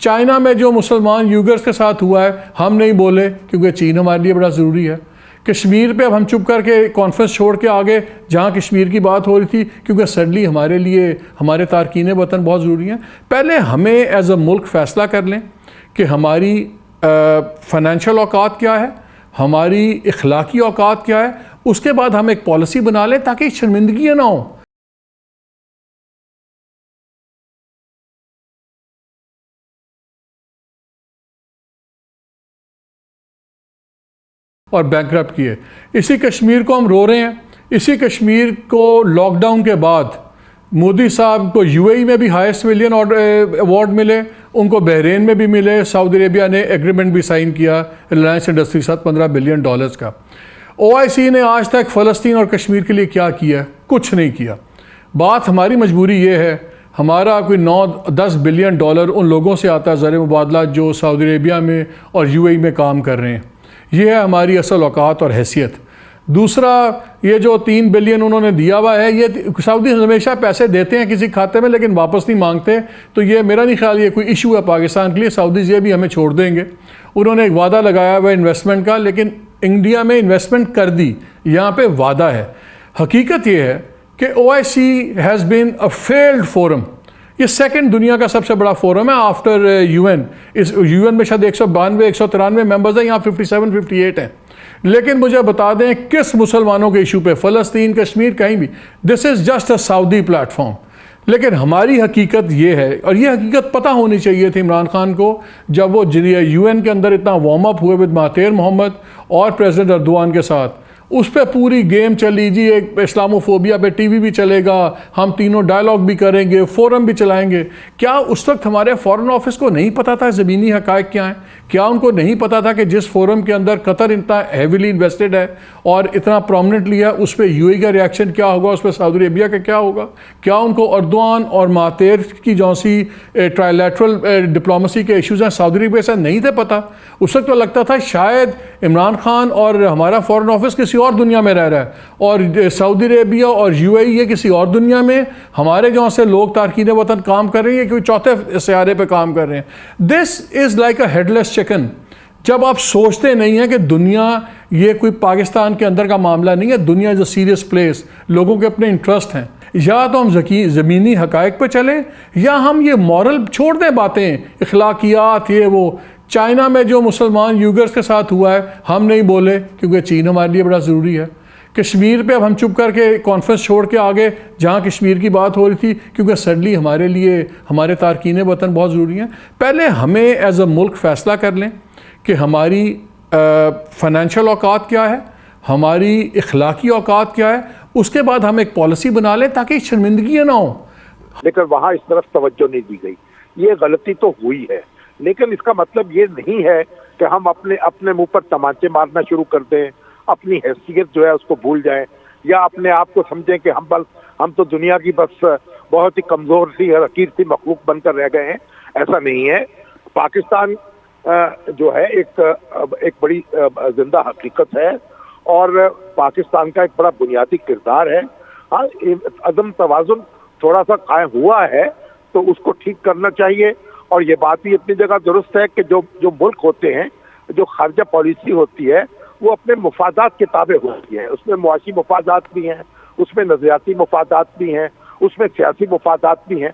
China में जो मुसलमान यूगर्स के साथ हुआ है हम नहीं बोले क्योंकि चीन हमारे लिए बड़ा ज़रूरी है। कश्मीर पे अब हम चुप करके कॉन्फ्रेंस छोड़ के आगे जहाँ कश्मीर की बात हो रही थी क्योंकि सडनली हमारे लिए हमारे तारकीन वतन बहुत ज़रूरी हैं। पहले हमें एज अ मुल्क फ़ैसला कर लें कि हमारी फ़ाइनेंशियल औकात क्या है, हमारी इखलाकी औकात क्या है, उसके बाद हम एक पॉलिसी बना लें ताकि शर्मिंदगियाँ ना हों। और बैंकरप्ट किए। इसी कश्मीर को हम रो रहे हैं। इसी कश्मीर को लॉकडाउन के बाद मोदी साहब को यूएई में भी हाईएस्ट सिविलियन अवार्ड मिले, उनको बहरीन में भी मिले, सऊदी अरेबिया ने एग्रीमेंट भी साइन किया रिलायंस इंडस्ट्री के साथ $15 बिलियन का। ओआईसी ने आज तक फ़लस्तीन और कश्मीर के लिए क्या किया? कुछ नहीं किया। बात हमारी मजबूरी ये है, हमारा कोई 9-10 बिलियन डॉलर उन लोगों से आता है ज़र मुबादला जो सऊदी अरेबिया में और यूएई में काम कर रहे हैं। ये है हमारी असल औकात और हैसियत। दूसरा, ये जो 3 बिलियन उन्होंने दिया हुआ है, ये सऊदी हमेशा पैसे देते हैं किसी खाते में लेकिन वापस नहीं मांगते, तो ये मेरा नहीं ख्याल ये कोई इशू है पाकिस्तान के लिए। सऊदीज़ ये भी हमें छोड़ देंगे। उन्होंने एक वादा लगाया हुआ है इन्वेस्टमेंट का, लेकिन इंडिया में इन्वेस्टमेंट कर दी, यहाँ पे वादा है। हकीकत ये है कि OIC has been a failed forum. ये सेकंड दुनिया का सबसे बड़ा फोरम है आफ्टर यूएन। इस यूएन में शायद 192-193 मेंबर्स हैं, यहाँ 57-58 हैं। लेकिन मुझे बता दें किस मुसलमानों के इशू पे, फ़लस्तीन, कश्मीर, कहीं भी, this is just a Saudi platform. लेकिन हमारी हकीकत ये है, और ये हकीकत पता होनी चाहिए थी इमरान खान को जब वो यूएन के अंदर इतना वार्म अप हुए विद महातिर मोहम्मद और प्रेसिडेंट अर्दोआन के साथ। उस पर पूरी गेम चली जी, एक इस्लामोफोबिया पे टीवी भी चलेगा, हम तीनों डायलॉग भी करेंगे, फोरम भी चलाएंगे। क्या उस वक्त हमारे फॉरेन ऑफिस को नहीं पता था ज़मीनी हक़ाइक़ क्या हैं? क्या उनको नहीं पता था कि जिस फोरम के अंदर कतर इतना हेविली इन्वेस्टेड है और इतना प्रोमिनेंटली है, उस पर यूएई का रिएक्शन क्या होगा, उस पर सऊदी अरेबिया का क्या होगा? क्या उनको अर्दोआन और महातिर की जौसी ट्राइलैटरल डिप्लोमेसी के इशूज़ हैं सऊदी अरेबिया से नहीं थे पता? उस वक्त तो लगता था शायद इमरान खान और हमारा फॉरेन ऑफिस किसी और दुनिया में रह रहा है और सऊदी अरेबिया और यूएई ये किसी और दुनिया में, हमारे जहाँ से लोग तारकीन वतन काम कर रहे हैं, कोई चौथे सियारे पे काम कर रहे हैं। This is like a headless chicken. जब आप सोचते नहीं हैं कि दुनिया ये कोई पाकिस्तान के अंदर का मामला नहीं है, दुनिया इज़ अ सीरियस प्लेस, लोगों के अपने इंटरेस्ट हैं, या तो हम ज़मीनी हक़ाइक़ पे चलें या हम ये मॉरल छोड़ दें बातें, इखलाकियात, ये वो। चाइना में जो मुसलमान यूगर्स के साथ हुआ है हम नहीं बोले क्योंकि चीन हमारे लिए बड़ा ज़रूरी है। कश्मीर पे अब हम चुप करके कॉन्फ्रेंस छोड़ के आगे जहाँ कश्मीर की बात हो रही थी क्योंकि सडनली हमारे लिए हमारे तारकीन वतन बहुत ज़रूरी हैं। पहले हमें एज अ मुल्क फ़ैसला कर लें कि हमारी फ़ाइनेंशियल औकात क्या है, हमारी इखलाकी औकात क्या है, उसके बाद हम एक पॉलिसी बना लें ताकि शर्मिंदगियाँ ना हों। लेकिन वहाँ इस तरफ तवज्जो नहीं दी गई। ये गलती तो हुई है, लेकिन इसका मतलब ये नहीं है कि हम अपने मुंह पर तमाचे मारना शुरू कर दें, अपनी हैसियत जो है उसको भूल जाएं, या अपने आप को समझें कि हम तो दुनिया की बस बहुत ही कमज़ोर सी हकीर सी मखलूक बनकर रह गए हैं। ऐसा नहीं है। पाकिस्तान जो है एक बड़ी जिंदा हकीकत है और पाकिस्तान का एक बड़ा बुनियादी किरदार है। हाँ, अदम तवाज़ुन थोड़ा सा कायम हुआ है तो उसको ठीक करना चाहिए। और ये बात भी अपनी जगह दुरुस्त है कि जो मुल्क होते हैं, जो खारजा पॉलिसी होती है, वो अपने मुफादात के ताबे होती है। उसमें मुआशी मुफादात भी हैं, उसमें नज़रियाती मुफादात भी हैं, उसमें सियासी मुफादात भी हैं।